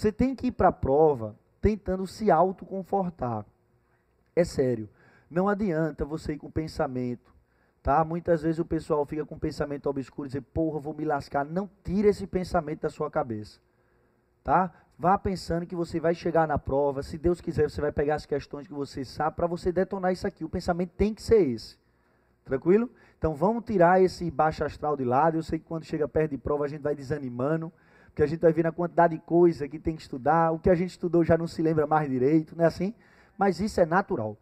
Você tem que ir para a prova tentando se autoconfortar. É sério. Não adianta você ir com pensamento, tá? Muitas vezes o pessoal fica com pensamento obscuro e diz, porra, vou me lascar. Não tire esse pensamento da sua cabeça, tá? Vá pensando que você vai chegar na prova. Se Deus quiser, você vai pegar as questões que você sabe para você detonar isso aqui. O pensamento tem que ser esse. Tranquilo? Então vamos tirar esse baixo astral de lado. Eu sei que quando chega perto de prova a gente vai desanimando, porque a gente vai vendo a quantidade de coisa que tem que estudar. O que a gente estudou já não se lembra mais direito, não é assim? Mas isso é natural.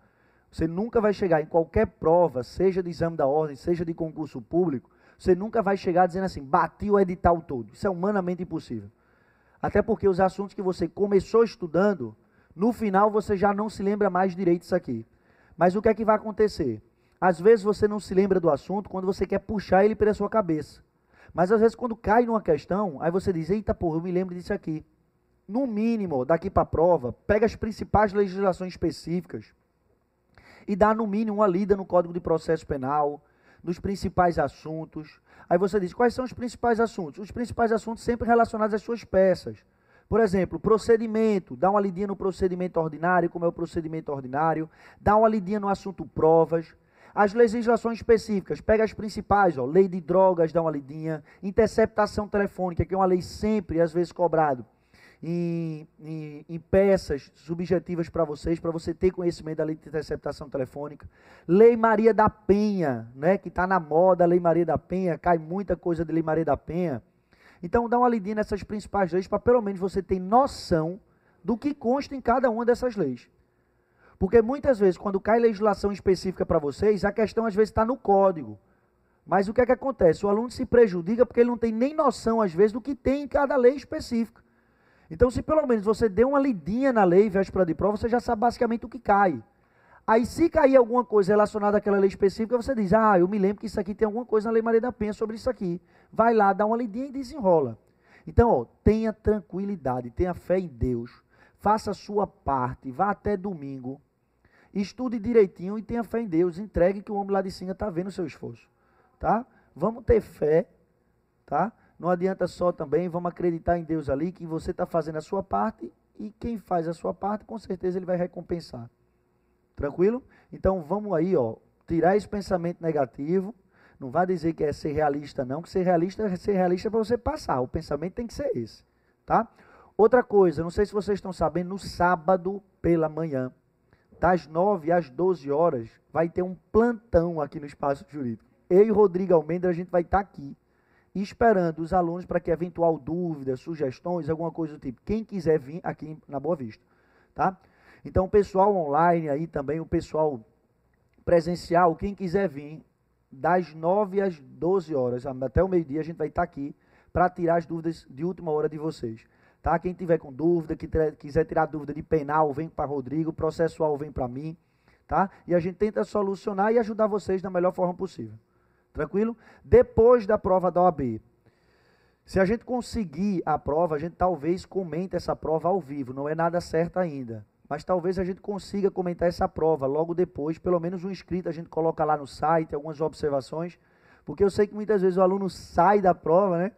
Você nunca vai chegar em qualquer prova, seja de exame da ordem, seja de concurso público, você nunca vai chegar dizendo assim, bati o edital todo. Isso é humanamente impossível. Até porque os assuntos que você começou estudando, no final você já não se lembra mais direito disso aqui. Mas o que é que vai acontecer? Às vezes você não se lembra do assunto quando você quer puxar ele pela sua cabeça. Mas às vezes quando cai numa questão, aí você diz, eita porra, eu me lembro disso aqui. No mínimo, daqui para a prova, pega as principais legislações específicas e dá no mínimo uma lida no Código de Processo Penal, nos principais assuntos. Aí você diz, quais são os principais assuntos? Os principais assuntos sempre relacionados às suas peças. Por exemplo, procedimento, dá uma lidinha no procedimento ordinário, como é o procedimento ordinário, dá uma lidinha no assunto provas. As legislações específicas, pega as principais, ó, lei de drogas, dá uma lidinha, interceptação telefônica, que é uma lei sempre, às vezes, cobrado em peças subjetivas para você ter conhecimento da lei de interceptação telefônica. Lei Maria da Penha, né, que está na moda, Lei Maria da Penha, cai muita coisa de Lei Maria da Penha. Então, dá uma lidinha nessas principais leis, para pelo menos você ter noção do que consta em cada uma dessas leis. Porque muitas vezes, quando cai legislação específica para vocês, a questão às vezes está no código. Mas o que é que acontece? O aluno se prejudica porque ele não tem nem noção, às vezes, do que tem em cada lei específica. Então, se pelo menos você deu uma lidinha na lei, véspera de prova, você já sabe basicamente o que cai. Aí, se cair alguma coisa relacionada àquela lei específica, você diz, eu me lembro que isso aqui tem alguma coisa na Lei Maria da Penha sobre isso aqui. Vai lá, dá uma lidinha e desenrola. Então, ó, tenha tranquilidade, tenha fé em Deus, faça a sua parte, vá até domingo, estude direitinho e tenha fé em Deus, entregue que o homem lá de cima está vendo o seu esforço, tá? Vamos ter fé, tá? Não adianta só também, vamos acreditar em Deus ali, que você está fazendo a sua parte e quem faz a sua parte, com certeza ele vai recompensar. Tranquilo? Então vamos aí, ó, tirar esse pensamento negativo. Não vai dizer que é ser realista não, que ser realista é para você passar. O pensamento tem que ser esse, tá? Outra coisa, não sei se vocês estão sabendo, no sábado pela manhã, das 9 às 12 horas, vai ter um plantão aqui no Espaço Jurídico. Eu e o Rodrigo Almeida, a gente vai estar aqui, esperando os alunos para que eventual dúvidas, sugestões, alguma coisa do tipo. Quem quiser vir aqui na Boa Vista, tá? Então, o pessoal online aí também, o pessoal presencial, quem quiser vir, das 9 às 12 horas, até o meio-dia, a gente vai estar aqui para tirar as dúvidas de última hora de vocês. Tá? Quem tiver com dúvida, quiser tirar dúvida de penal, vem para Rodrigo, processual vem para mim, tá? E a gente tenta solucionar e ajudar vocês da melhor forma possível. Tranquilo? Depois da prova da OAB, se a gente conseguir a prova, a gente talvez comente essa prova ao vivo, não é nada certo ainda. Mas talvez a gente consiga comentar essa prova logo depois, pelo menos um escrito a gente coloca lá no site, algumas observações, porque eu sei que muitas vezes o aluno sai da prova, né?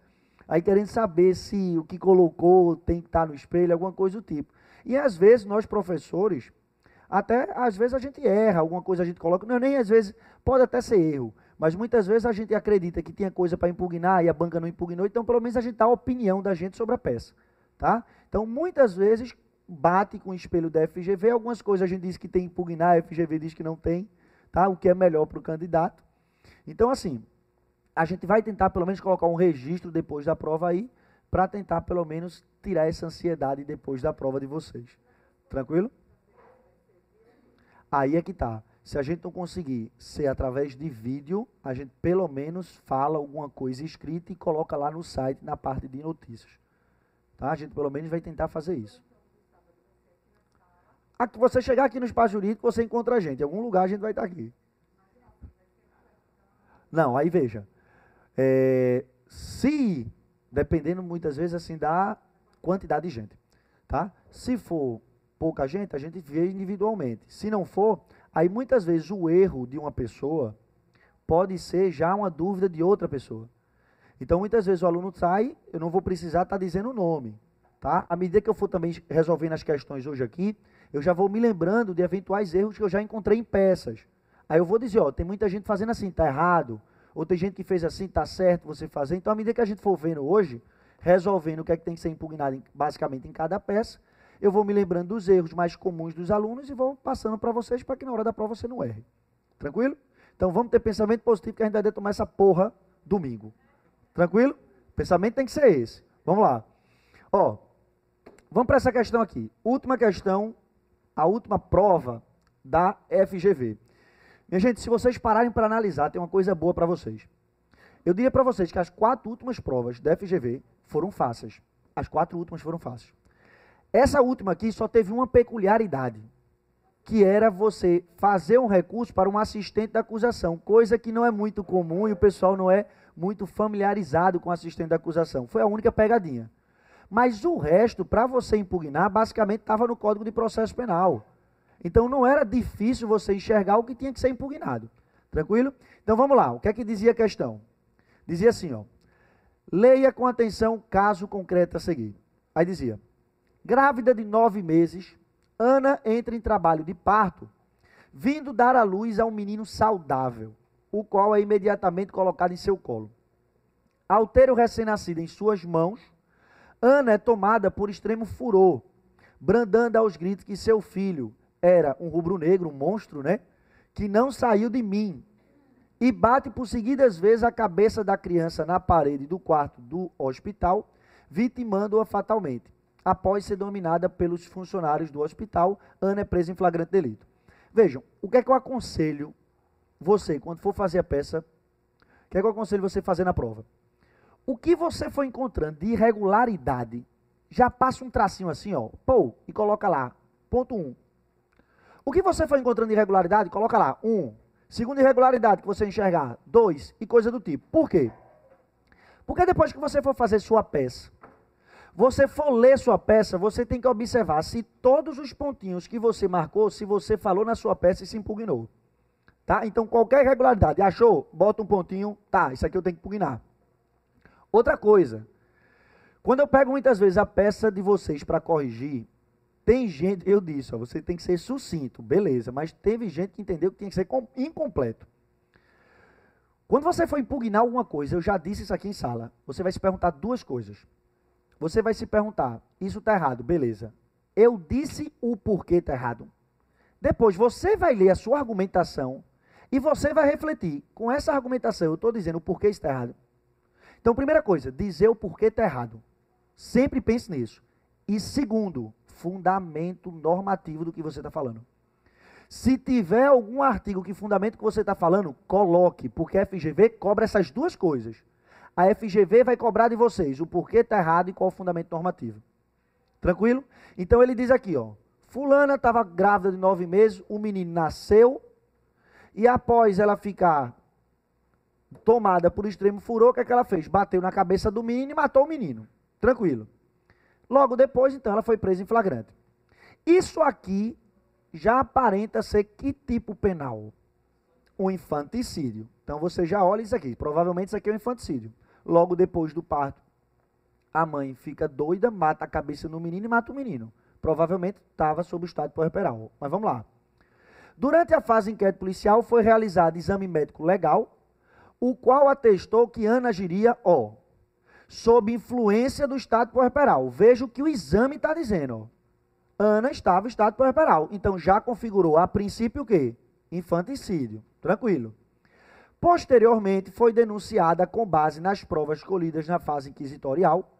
Aí querendo saber se o que colocou tem que estar no espelho, alguma coisa do tipo. E às vezes nós professores, até às vezes a gente erra, alguma coisa a gente coloca, não, nem às vezes, pode até ser erro, mas muitas vezes a gente acredita que tinha coisa para impugnar e a banca não impugnou, então pelo menos a gente dá a opinião da gente sobre a peça, tá? Então muitas vezes bate com o espelho da FGV, algumas coisas a gente diz que tem que impugnar, a FGV diz que não tem, tá? O que é melhor para o candidato. Então assim, a gente vai tentar pelo menos colocar um registro depois da prova aí, para tentar pelo menos tirar essa ansiedade depois da prova de vocês. Tranquilo? Aí é que tá. Se a gente não conseguir ser através de vídeo, a gente pelo menos fala alguma coisa escrita e coloca lá no site, na parte de notícias. Tá? A gente pelo menos vai tentar fazer isso. Aqui, você chegar aqui no Espaço Jurídico, você encontra a gente. Em algum lugar a gente vai estar aqui. Não, aí veja. Se, dependendo muitas vezes assim da quantidade de gente, tá? Se for pouca gente, a gente vê individualmente. Se não for, aí muitas vezes o erro de uma pessoa pode ser já uma dúvida de outra pessoa. Então muitas vezes o aluno sai, eu não vou precisar estar dizendo o nome, tá? À medida que eu for também resolvendo as questões hoje aqui, eu já vou me lembrando de eventuais erros que eu já encontrei em peças. Aí eu vou dizer, ó, tem muita gente fazendo assim, tá errado. Ou tem gente que fez assim, tá certo você fazer. Então, à medida que a gente for vendo hoje, resolvendo o que é que tem que ser impugnado basicamente em cada peça, eu vou me lembrando dos erros mais comuns dos alunos e vou passando para vocês para que na hora da prova você não erre. Tranquilo? Então, vamos ter pensamento positivo que a gente vai tomar essa porra domingo. Tranquilo? O pensamento tem que ser esse. Vamos lá. Ó, vamos para essa questão aqui. Última questão, a última prova da FGV. Minha gente, se vocês pararem para analisar, tem uma coisa boa para vocês. Eu diria para vocês que as 4 últimas provas da FGV foram fáceis. As 4 últimas foram fáceis. Essa última aqui só teve uma peculiaridade, que era você fazer um recurso para um assistente da acusação, coisa que não é muito comum e o pessoal não é muito familiarizado com o assistente da acusação. Foi a única pegadinha. Mas o resto, para você impugnar, basicamente estava no Código de Processo Penal. Então não era difícil você enxergar o que tinha que ser impugnado. Tranquilo? Então vamos lá. O que é que dizia a questão? Dizia assim, ó. Leia com atenção o caso concreto a seguir. Aí dizia, grávida de 9 meses, Ana entra em trabalho de parto, vindo dar à luz a um menino saudável, o qual é imediatamente colocado em seu colo. Ao ter o recém-nascido em suas mãos, Ana é tomada por extremo furor, brandando aos gritos que seu filho era um rubro-negro, um monstro, né? Que não saiu de mim. E bate por seguidas vezes a cabeça da criança na parede do quarto do hospital, vitimando-a fatalmente. Após ser dominada pelos funcionários do hospital, Ana é presa em flagrante delito. Vejam, o que é que eu aconselho você, quando for fazer a peça, o que é que eu aconselho você fazer na prova? O que você for encontrando de irregularidade, já passa um tracinho assim, ó, pô, e coloca lá, ponto 1. O que você for encontrando de irregularidade, coloca lá, 1. Segunda irregularidade que você enxergar, 2, e coisa do tipo. Por quê? Porque depois que você for fazer sua peça, você for ler sua peça, você tem que observar se todos os pontinhos que você marcou, se você falou na sua peça e se impugnou. Tá? Então, qualquer irregularidade, achou? Bota um pontinho, tá, isso aqui eu tenho que impugnar. Outra coisa, quando eu pego muitas vezes a peça de vocês para corrigir, tem gente, eu disse, ó, você tem que ser sucinto, beleza, mas teve gente que entendeu que tinha que ser incompleto. Quando você for impugnar alguma coisa, eu já disse isso aqui em sala, você vai se perguntar 2 coisas. Você vai se perguntar, isso está errado, beleza. Eu disse o porquê está errado. Depois você vai ler a sua argumentação e você vai refletir, com essa argumentação eu estou dizendo o porquê está errado. Então, primeira coisa, dizer o porquê está errado. Sempre pense nisso. E segundo, fundamento normativo do que você está falando. Se tiver algum artigo que fundamento o que você está falando, coloque, porque a FGV cobra essas 2 coisas. A FGV vai cobrar de vocês o porquê está errado e qual o fundamento normativo. Tranquilo? Então ele diz aqui, ó, fulana estava grávida de 9 meses, o menino nasceu, e após ela ficar tomada por extremo furor, o que é que ela fez? Bateu na cabeça do menino e matou o menino. Tranquilo. Logo depois, então, ela foi presa em flagrante. Isso aqui já aparenta ser que tipo penal? Um infanticídio. Então, você já olha isso aqui. Provavelmente isso aqui é um infanticídio. Logo depois do parto, a mãe fica doida, mata a cabeça do menino e mata o menino. Provavelmente estava sob o estado puerperal. Mas vamos lá. Durante a fase de inquérito policial, foi realizado exame médico legal, o qual atestou que Ana agiria, ó, sob influência do estado puerperal. Veja o que o exame está dizendo. Ó. Ana estava em estado puerperal. Então, já configurou a princípio o quê? Infanticídio. Tranquilo. Posteriormente, foi denunciada com base nas provas colhidas na fase inquisitorial,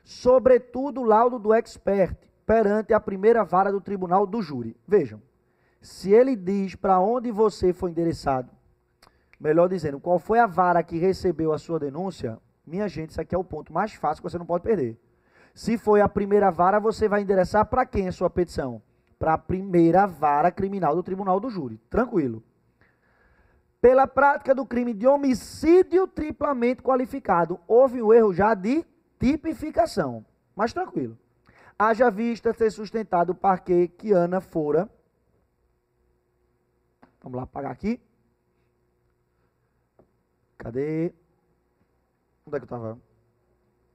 sobretudo o laudo do expert, perante a primeira vara do tribunal do júri. Vejam, se ele diz para onde você foi endereçado, melhor dizendo, qual foi a vara que recebeu a sua denúncia, minha gente, isso aqui é o ponto mais fácil que você não pode perder. Se foi a primeira vara, você vai endereçar para quem a sua petição? Para a primeira vara criminal do tribunal do júri. Tranquilo. Pela prática do crime de homicídio triplamente qualificado, houve um erro já de tipificação. Mas tranquilo. Haja vista ser sustentado o parquê que Ana fora. Vamos lá apagar aqui. Cadê? Onde é que eu estava?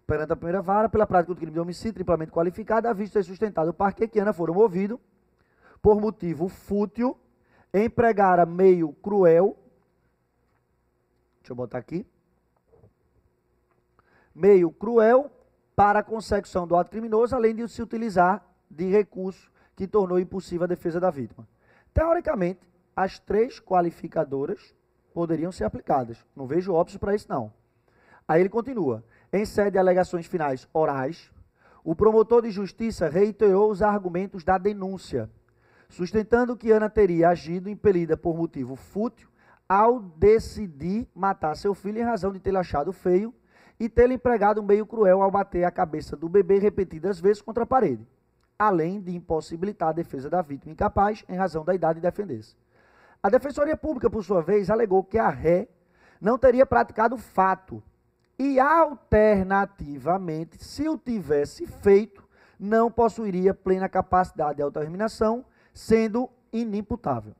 perante a primeira vara, pela prática do crime de homicídio triplamente qualificado, à vista e sustentado o parquê que Ana foram movidos por motivo fútil, empregara meio cruel, deixa eu botar aqui, meio cruel para a consecução do ato criminoso, além de se utilizar de recurso que tornou impossível a defesa da vítima. Teoricamente, as 3 qualificadoras poderiam ser aplicadas. Não vejo óbice para isso, não. Aí ele continua. Em sede de alegações finais orais, o promotor de justiça reiterou os argumentos da denúncia, sustentando que Ana teria agido impelida por motivo fútil ao decidir matar seu filho em razão de tê-lo achado feio e tê-lo empregado um meio cruel ao bater a cabeça do bebê repetidas vezes contra a parede, além de impossibilitar a defesa da vítima incapaz em razão da idade de defender-se. A Defensoria Pública, por sua vez, alegou que a ré não teria praticado o fato e, alternativamente, se o tivesse feito, não possuiria plena capacidade de autodeterminação, sendo inimputável.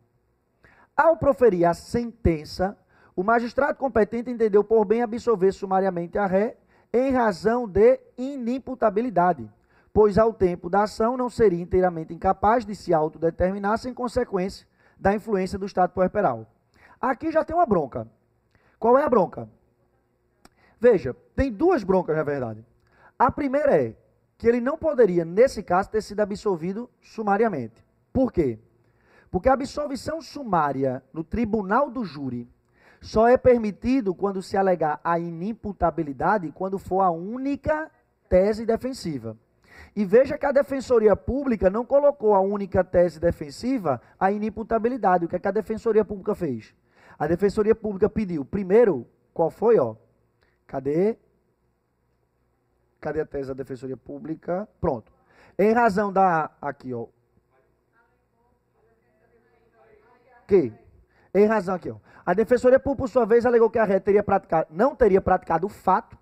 Ao proferir a sentença, o magistrado competente entendeu por bem absolver sumariamente a ré em razão de inimputabilidade, pois ao tempo da ação não seria inteiramente incapaz de se autodeterminar sem consequência da influência do estado puerperal. Aqui já tem uma bronca. Qual é a bronca? Veja, tem 2 broncas na verdade. A primeira é que ele não poderia, nesse caso, ter sido absolvido sumariamente. Por quê? Porque a absolvição sumária no tribunal do júri só é permitido quando se alegar a inimputabilidade, quando for a única tese defensiva. E veja que a Defensoria Pública não colocou a única tese defensiva, a inimputabilidade. O que é que a Defensoria Pública fez? A Defensoria Pública pediu, primeiro, qual foi, ó? Cadê a tese da Defensoria Pública? Pronto. Em razão da, aqui, ó. Que? Em razão aqui, ó. A Defensoria Pública, por sua vez, alegou que a ré não teria praticado o fato.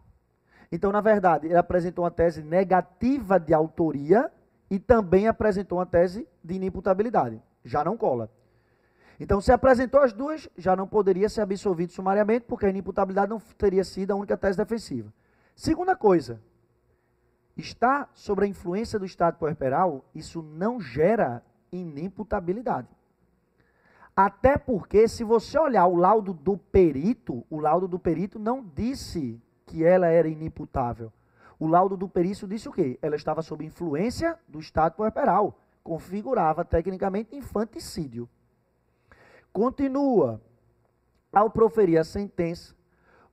Então, na verdade, ele apresentou uma tese negativa de autoria e também apresentou uma tese de inimputabilidade. Já não cola. Então, se apresentou as duas, já não poderia ser absolvido sumariamente, porque a inimputabilidade não teria sido a única tese defensiva. Segunda coisa, está sobre a influência do estado puerperal, isso não gera inimputabilidade. Até porque, se você olhar o laudo do perito não disse que ela era inimputável. O laudo do perício disse o quê? Ela estava sob influência do estado puerperal. Configurava tecnicamente infanticídio. Continua. Ao proferir a sentença,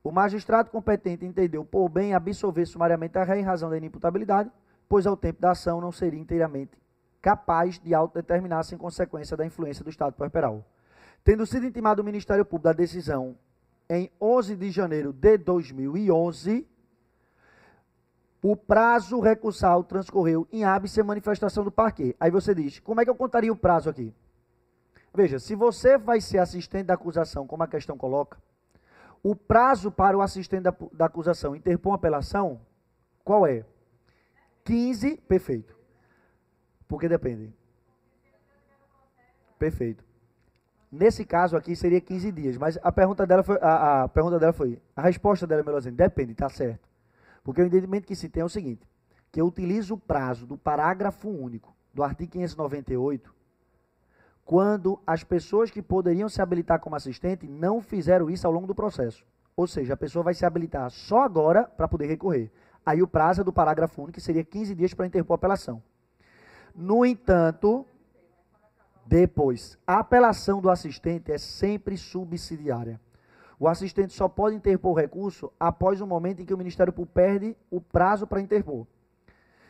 o magistrado competente entendeu por bem absolver sumariamente a ré em razão da inimputabilidade, pois ao tempo da ação não seria inteiramente capaz de autodeterminar sem consequência da influência do estado puerperal. Tendo sido intimado o Ministério Público da decisão em 11 de janeiro de 2011, o prazo recursal transcorreu em hábito e manifestação do parquê. Aí você diz, como é que eu contaria o prazo aqui? Veja, se você vai ser assistente da acusação, como a questão coloca, o prazo para o assistente da acusação interpor uma apelação, qual é? 15, perfeito. Porque depende. Perfeito. Nesse caso aqui seria 15 dias, mas a pergunta dela foi, a resposta dela, Melozene, depende, tá certo. Porque o entendimento que se tem é o seguinte, que eu utilizo o prazo do parágrafo único do artigo 598, quando as pessoas que poderiam se habilitar como assistente não fizeram isso ao longo do processo. Ou seja, a pessoa vai se habilitar só agora para poder recorrer. Aí o prazo é do parágrafo único, que seria 15 dias para interpor a apelação. No entanto, depois, a apelação do assistente é sempre subsidiária. O assistente só pode interpor o recurso após o momento em que o Ministério Público perde o prazo para interpor.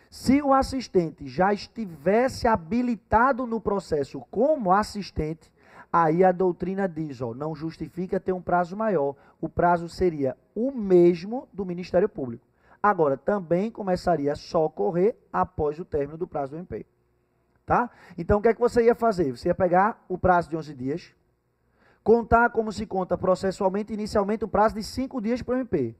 Se o assistente já estivesse habilitado no processo como assistente, aí a doutrina diz, ó, não justifica ter um prazo maior. O prazo seria o mesmo do Ministério Público. Agora, também começaria a só correr após o término do prazo do MP. Tá? Então, o que é que você ia fazer? Você ia pegar o prazo de 11 dias, contar como se conta processualmente, inicialmente o prazo de 5 dias para o MP.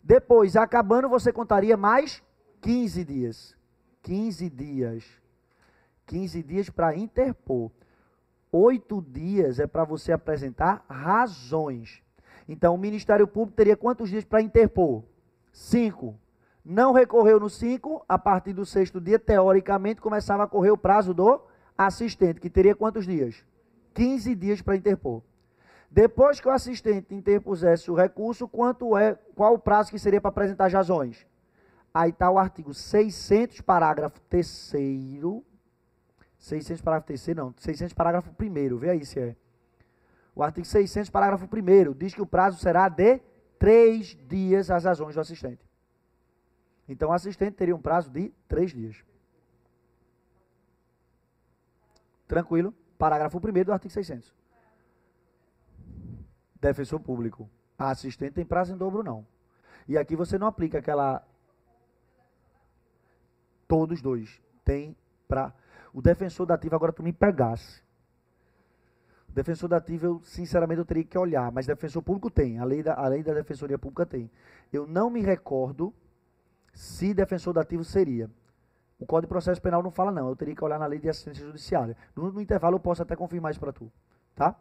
Depois, acabando, você contaria mais 15 dias. 15 dias. 15 dias para interpor. 8 dias é para você apresentar razões. Então, o Ministério Público teria quantos dias para interpor? 5. Não recorreu no 5, a partir do 6º dia, teoricamente, começava a correr o prazo do assistente, que teria quantos dias? 15 dias para interpor. Depois que o assistente interpusesse o recurso, qual o prazo que seria para apresentar as razões? Aí está o artigo 600, parágrafo 3º. 600, parágrafo 3º, não. 600, parágrafo 1º, vê aí se é. O artigo 600, parágrafo 1º, diz que o prazo será de 3 dias as razões do assistente. Então, o assistente teria um prazo de 3 dias. Tranquilo? Parágrafo 1º do artigo 600. Defensor público. A assistente tem prazo em dobro, não. E aqui você não aplica aquela... Todos dois. Tem para... O defensor dativo, agora tu me pegasse. O defensor dativo, eu, sinceramente, eu teria que olhar. Mas defensor público tem. A lei da defensoria pública tem. Eu não me recordo se defensor dativo seria. O Código de Processo Penal não fala, não. Eu teria que olhar na lei de assistência judiciária. No intervalo eu posso até confirmar isso para tu. Tá?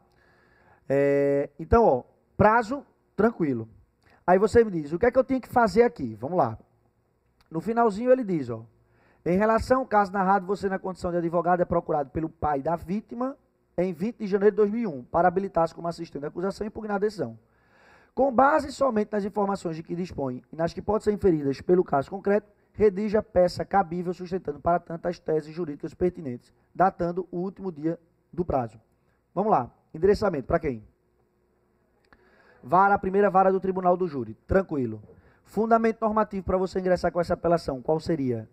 Então, ó, prazo, tranquilo. Aí você me diz, o que é que eu tenho que fazer aqui? Vamos lá. No finalzinho ele diz, ó, em relação ao caso narrado, você na condição de advogado é procurado pelo pai da vítima em 20 de janeiro de 2001, para habilitar-se como assistente da acusação e impugnar a decisão. Com base somente nas informações de que dispõe e nas que podem ser inferidas pelo caso concreto, redige a peça cabível sustentando para tanto as teses jurídicas pertinentes, datando o último dia do prazo. Vamos lá. Endereçamento, para quem? Vara, primeira vara do Tribunal do Júri. Tranquilo. Fundamento normativo para você ingressar com essa apelação, qual seria?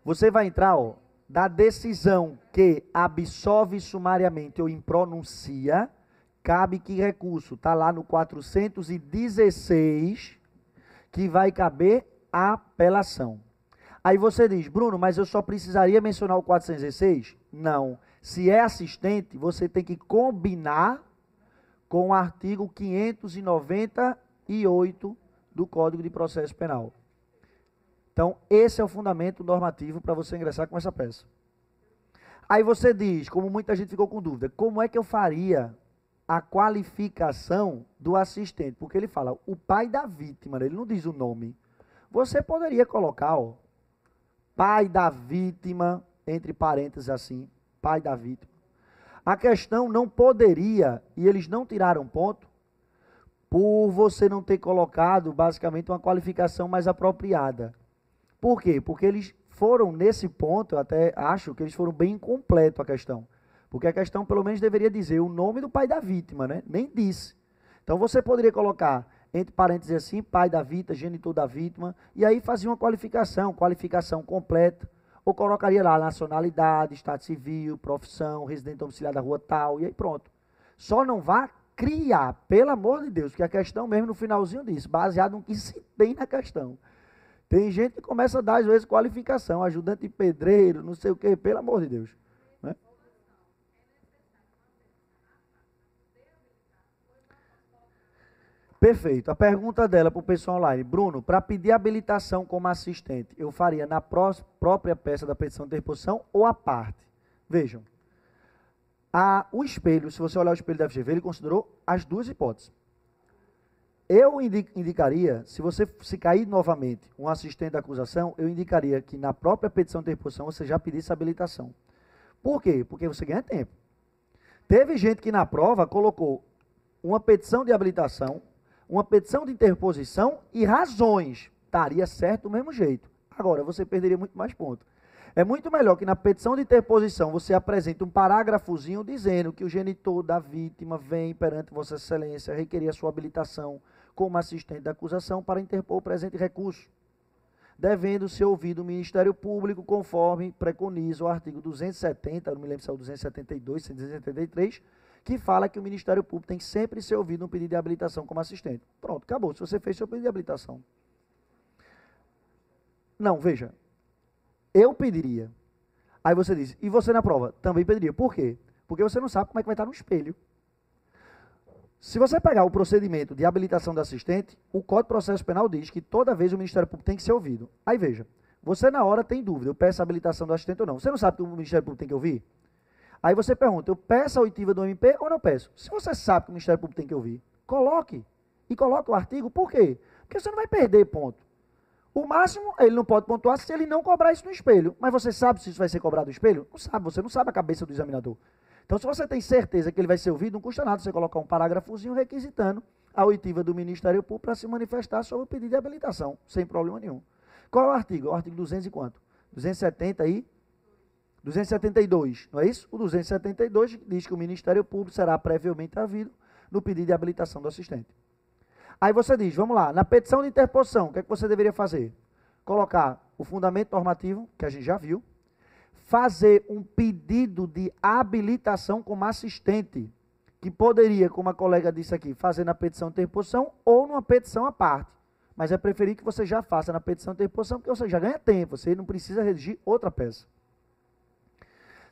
Você vai entrar, ó, da decisão que absolve sumariamente ou impronuncia, cabe que recurso? Está lá no 416, que vai caber a apelação. Aí você diz, Bruno, mas eu só precisaria mencionar o 416? Não. Se é assistente, você tem que combinar com o artigo 598 do Código de Processo Penal. Então, esse é o fundamento normativo para você ingressar com essa peça. Aí você diz, como muita gente ficou com dúvida, como é que eu faria a qualificação do assistente? Porque ele fala, o pai da vítima, ele não diz o nome. Você poderia colocar, ó, pai da vítima, entre parênteses assim, pai da vítima. A questão não poderia, e eles não tiraram ponto, por você não ter colocado, basicamente, uma qualificação mais apropriada. Por quê? Porque eles foram, nesse ponto, eu até acho que eles foram bem incompletos a questão. Porque a questão, pelo menos, deveria dizer o nome do pai da vítima, né? Nem disse. Então, você poderia colocar, entre parênteses assim, pai da vítima, genitor da vítima, e aí fazia uma qualificação completa, ou colocaria lá nacionalidade, estado civil, profissão, residente domiciliar da rua tal, e aí pronto. Só não vá criar, pelo amor de Deus, porque a questão mesmo no finalzinho disso, baseado no que se tem na questão. Tem gente que começa a dar, às vezes, qualificação, ajudante de pedreiro, não sei o quê, pelo amor de Deus. Né? Perfeito. A pergunta dela para o pessoal online. Bruno, para pedir habilitação como assistente, eu faria na própria peça da petição de interposição ou à parte? Vejam. O espelho, se você olhar o espelho da FGV, ele considerou as duas hipóteses. Eu indicaria, se você se cair novamente um assistente da acusação, eu indicaria que na própria petição de interposição você já pedisse habilitação. Por quê? Porque você ganha tempo. Teve gente que na prova colocou uma petição de habilitação, uma petição de interposição e razões. Estaria certo do mesmo jeito. Agora, você perderia muito mais pontos. É muito melhor que na petição de interposição você apresente um parágrafozinho dizendo que o genitor da vítima vem perante Vossa Excelência requerer a sua habilitação como assistente da acusação para interpor o presente recurso, devendo ser ouvido o Ministério Público conforme preconiza o artigo 270, não me lembro se é o 272, 273, que fala que o Ministério Público tem que sempre ser ouvido no pedido de habilitação como assistente. Pronto, acabou. Se você fez seu pedido de habilitação. Não, veja. Eu pediria. Aí você diz, e você na prova? Também pediria. Por quê? Porque você não sabe como é que vai estar no espelho. Se você pegar o procedimento de habilitação do assistente, o Código de Processo Penal diz que toda vez o Ministério Público tem que ser ouvido. Aí veja, você na hora tem dúvida, eu peço a habilitação do assistente ou não. Você não sabe que o Ministério Público tem que ouvir? Aí você pergunta, eu peço a oitiva do MP ou não peço? Se você sabe que o Ministério Público tem que ouvir, coloque. E coloque o artigo, por quê? Porque você não vai perder ponto. O máximo, ele não pode pontuar se ele não cobrar isso no espelho. Mas você sabe se isso vai ser cobrado no espelho? Não sabe, você não sabe a cabeça do examinador. Então, se você tem certeza que ele vai ser ouvido, não custa nada você colocar um parágrafozinho requisitando a oitiva do Ministério Público para se manifestar sobre o pedido de habilitação, sem problema nenhum. Qual é o artigo? O artigo 200 e quanto? 270 e 272, não é isso? O 272 diz que o Ministério Público será previamente havido no pedido de habilitação do assistente. Aí você diz, vamos lá, na petição de interposição, o que é que você deveria fazer? Colocar o fundamento normativo, que a gente já viu, fazer um pedido de habilitação como assistente, que poderia, como a colega disse aqui, fazer na petição de interposição ou numa petição à parte. Mas é preferir que você já faça na petição de interposição, porque você já ganha tempo, você não precisa redigir outra peça.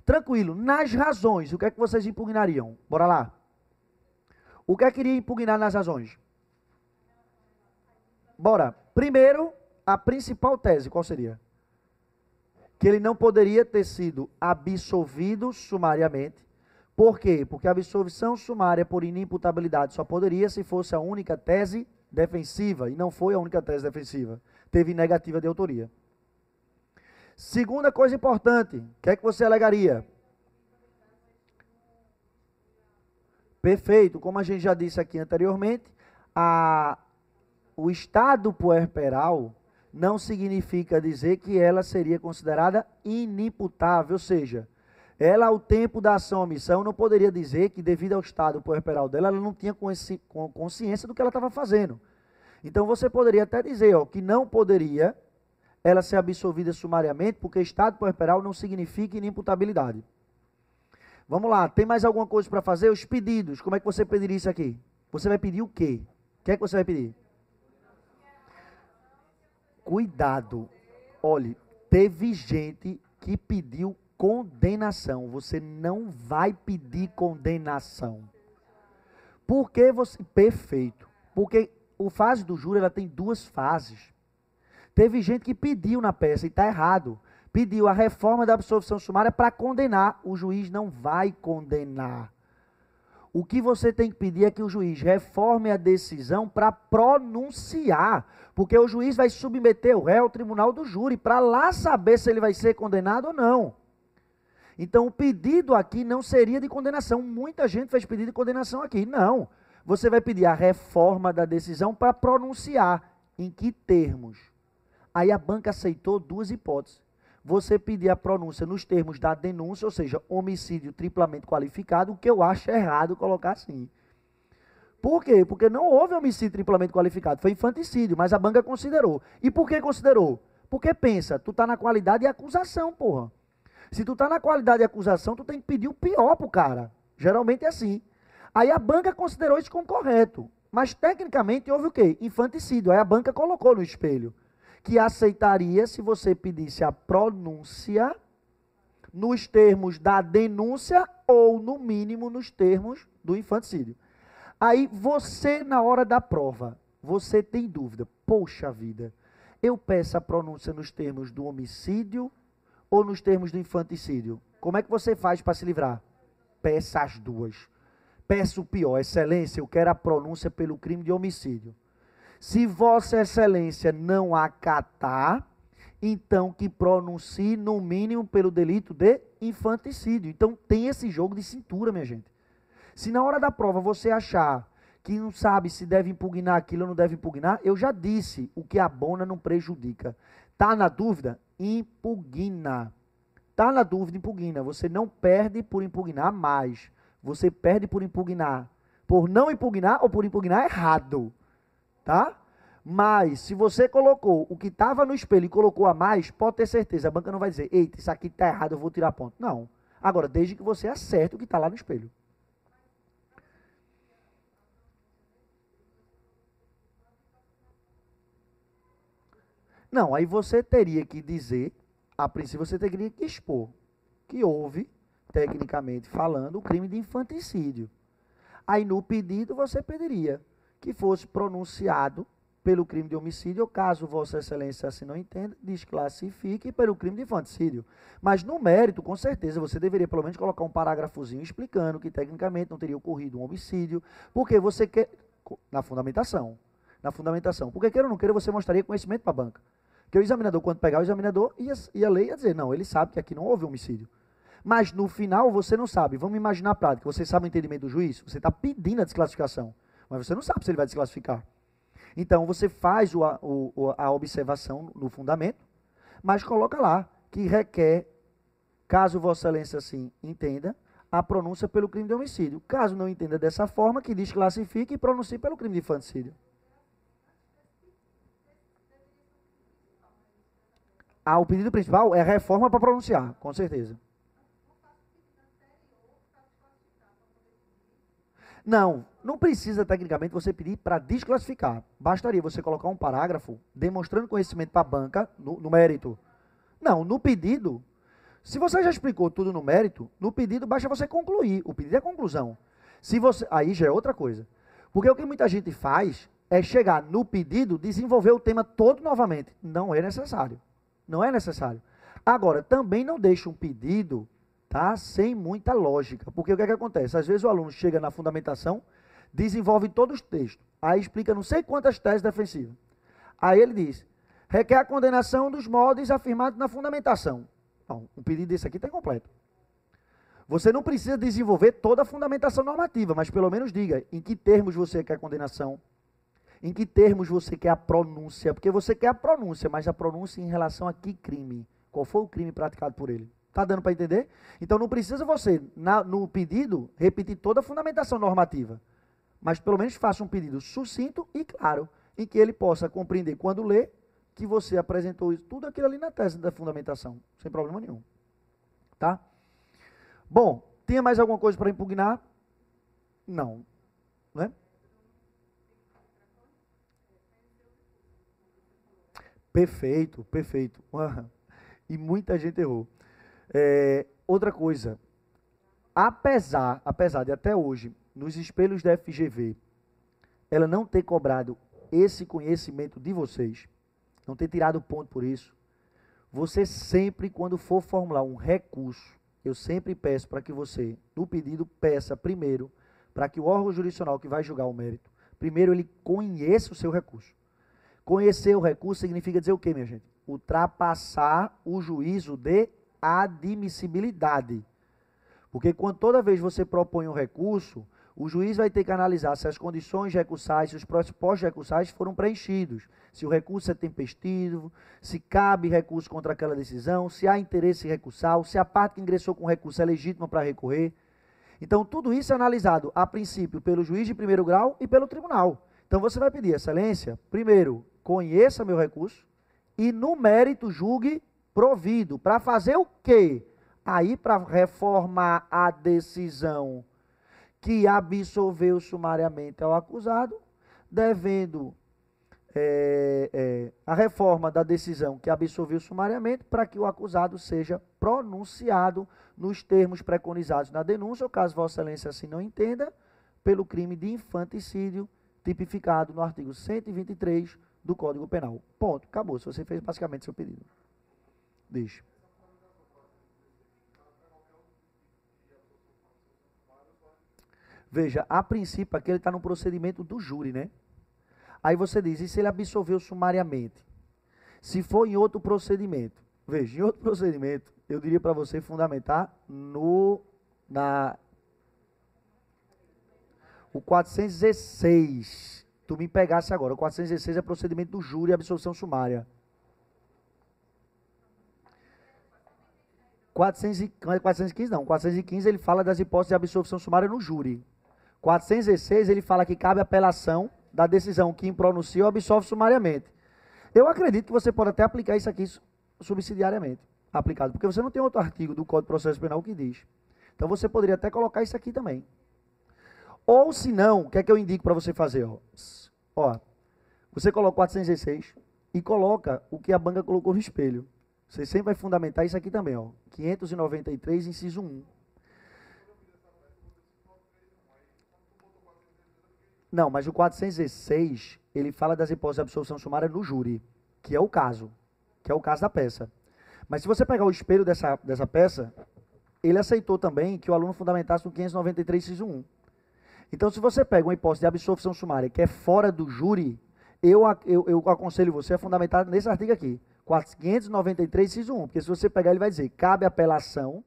Tranquilo, nas razões, o que é que vocês impugnariam? Bora lá. O que é que iria impugnar nas razões? Bora. Primeiro, a principal tese, qual seria? Que ele não poderia ter sido absolvido sumariamente. Por quê? Porque a absolvição sumária por inimputabilidade só poderia se fosse a única tese defensiva, e não foi a única tese defensiva. Teve negativa de autoria. Segunda coisa importante, o que é que você alegaria? Perfeito, como a gente já disse aqui anteriormente, o estado puerperal não significa dizer que ela seria considerada inimputável, ou seja, ela ao tempo da ação ou omissão não poderia dizer que devido ao estado puerperal dela, ela não tinha consciência do que ela estava fazendo. Então você poderia até dizer que não poderia ela ser absolvida sumariamente, porque estado puerperal não significa inimputabilidade. Vamos lá, tem mais alguma coisa para fazer? Os pedidos, como é que você pediria isso aqui? Você vai pedir o quê? O que é que você vai pedir? Cuidado, olhe, teve gente que pediu condenação, você não vai pedir condenação. Por que você... Perfeito, porque a fase do júri ela tem duas fases. Teve gente que pediu na peça, e está errado, pediu a reforma da absolvição sumária para condenar, o juiz não vai condenar. O que você tem que pedir é que o juiz reforme a decisão para pronunciar, porque o juiz vai submeter o réu ao tribunal do júri, para lá saber se ele vai ser condenado ou não. Então, o pedido aqui não seria de condenação. Muita gente fez pedido de condenação aqui. Não. Você vai pedir a reforma da decisão para pronunciar. Em que termos? Aí a banca aceitou duas hipóteses. Você pedir a pronúncia nos termos da denúncia, ou seja, homicídio triplamente qualificado, o que eu acho errado colocar assim. Por quê? Porque não houve homicídio triplamente qualificado, foi infanticídio, mas a banca considerou. E por que considerou? Porque pensa, tu tá na qualidade de acusação, porra. Se tu tá na qualidade de acusação, tu tem que pedir o pior pro cara. Geralmente é assim. Aí a banca considerou isso como correto. Mas tecnicamente houve o quê? Infanticídio. Aí a banca colocou no espelho que aceitaria se você pedisse a pronúncia nos termos da denúncia ou, no mínimo, nos termos do infanticídio. Aí você, na hora da prova, você tem dúvida. Poxa vida, eu peço a pronúncia nos termos do homicídio ou nos termos do infanticídio? Como é que você faz para se livrar? Peça as duas. Peço o pior, excelência, eu quero a pronúncia pelo crime de homicídio. Se Vossa Excelência não acatar, então que pronuncie no mínimo pelo delito de infanticídio. Então tem esse jogo de cintura, minha gente. Se na hora da prova você achar que não sabe se deve impugnar aquilo ou não deve impugnar, eu já disse, o que abona não prejudica. Tá na dúvida? Impugna. Tá na dúvida, impugna. Você não perde por impugnar mais. Você perde por impugnar. Por não impugnar ou por impugnar errado. Tá? Mas, se você colocou o que estava no espelho e colocou a mais, pode ter certeza, a banca não vai dizer, eita, isso aqui está errado, eu vou tirar ponto. Não. Agora, desde que você acerte o que está lá no espelho. Não, aí você teria que dizer, a princípio você teria que expor que houve, tecnicamente falando, o crime de infanticídio. Aí no pedido você pediria que fosse pronunciado pelo crime de homicídio, ou caso Vossa Excelência assim não entenda, desclassifique pelo crime de infanticídio. Mas no mérito, com certeza, você deveria pelo menos colocar um parágrafozinho explicando que tecnicamente não teria ocorrido um homicídio, porque você quer, na fundamentação, porque queira ou não queira, você mostraria conhecimento para a banca. Porque o examinador, quando pegar o examinador, ia ler e ia dizer, não, ele sabe que aqui não houve homicídio. Mas no final você não sabe. Vamos imaginar a prática. Você sabe o entendimento do juiz? Você está pedindo a desclassificação. Mas você não sabe se ele vai desclassificar. Então você faz a observação no fundamento, mas coloca lá que requer, caso Vossa Excelência assim entenda, a pronúncia pelo crime de homicídio. Caso não entenda dessa forma, que desclassifique e pronuncie pelo crime de infanticídio. O pedido principal é reforma para pronunciar, com certeza. Não precisa tecnicamente você pedir para desclassificar. Bastaria você colocar um parágrafo demonstrando conhecimento para a banca no mérito. Não, no pedido, se você já explicou tudo no mérito, no pedido basta você concluir. O pedido é a conclusão. Aí já é outra coisa. Porque o que muita gente faz é chegar no pedido, desenvolver o tema todo novamente. Não é necessário. Não é necessário. Agora, também não deixa um pedido, tá, sem muita lógica. Porque o que é que acontece? Às vezes o aluno chega na fundamentação, desenvolve todos os textos, aí explica não sei quantas teses defensivas. Aí ele diz, requer a condenação dos modos afirmados na fundamentação. Não, um pedido desse aqui está incompleto. Você não precisa desenvolver toda a fundamentação normativa, mas pelo menos diga em que termos você quer a condenação, em que termos você quer a pronúncia, porque você quer a pronúncia, mas a pronúncia em relação a que crime? Qual foi o crime praticado por ele? Está dando para entender? Então não precisa você, no pedido, repetir toda a fundamentação normativa, mas pelo menos faça um pedido sucinto e claro, em que ele possa compreender quando lê que você apresentou tudo aquilo ali na tese da fundamentação, sem problema nenhum. Tá? Bom, tinha mais alguma coisa para impugnar? Não. Né? Perfeito, perfeito. E muita gente errou. Outra coisa, apesar de até hoje, nos espelhos da FGV, ela não ter cobrado esse conhecimento de vocês, não ter tirado ponto por isso, você sempre, quando for formular um recurso, eu sempre peço para que você, no pedido, peça primeiro, para que o órgão jurisdicional que vai julgar o mérito, primeiro ele conheça o seu recurso. Conhecer o recurso significa dizer o quê, minha gente? Ultrapassar o juízo de admissibilidade. Porque quando toda vez você propõe um recurso, o juiz vai ter que analisar se as condições recursais, se os pressupostos recursais foram preenchidos, se o recurso é tempestivo, se cabe recurso contra aquela decisão, se há interesse recursal, se a parte que ingressou com recurso é legítima para recorrer. Então, tudo isso é analisado, a princípio, pelo juiz de primeiro grau e pelo tribunal. Então, você vai pedir, excelência, primeiro, conheça meu recurso e, no mérito, julgue provido. Para fazer o quê? Aí, para reformar a decisão que absolveu sumariamente ao acusado, devendo a reforma da decisão que absolveu sumariamente para que o acusado seja pronunciado nos termos preconizados na denúncia, ou caso Vossa Excelência assim não entenda, pelo crime de infanticídio tipificado no artigo 123 do Código Penal. Ponto. Acabou. Se você fez basicamente seu pedido. Deixa. Veja, a princípio aqui ele está no procedimento do júri, né? Aí você diz, e se ele absolveu sumariamente? Se for em outro procedimento, veja, em outro procedimento, eu diria para você fundamentar o 416. Tu me pegasse agora, o 416 é procedimento do júri e absolvição sumária. 415 não, 415 ele fala das hipóteses de absolvição sumária no júri. 416 ele fala que cabe apelação da decisão que impronuncia ou absolve sumariamente. Eu acredito que você pode até aplicar isso aqui subsidiariamente, aplicado, porque você não tem outro artigo do Código de Processo Penal que diz. Então você poderia até colocar isso aqui também. Ou se não, o que é que eu indico para você fazer? Ó, você coloca 416 e coloca o que a banca colocou no espelho. Você sempre vai fundamentar isso aqui também, ó. 593, inciso 1. Não, mas o 416, ele fala das hipóteses de absolvição sumária no júri, que é o caso da peça. Mas se você pegar o espelho dessa peça, ele aceitou também que o aluno fundamentasse no 593, inciso 1. Então, se você pega uma hipótese de absolvição sumária que é fora do júri, eu aconselho você a fundamentar nesse artigo aqui, 593, inciso 1. Porque se você pegar, ele vai dizer, cabe apelação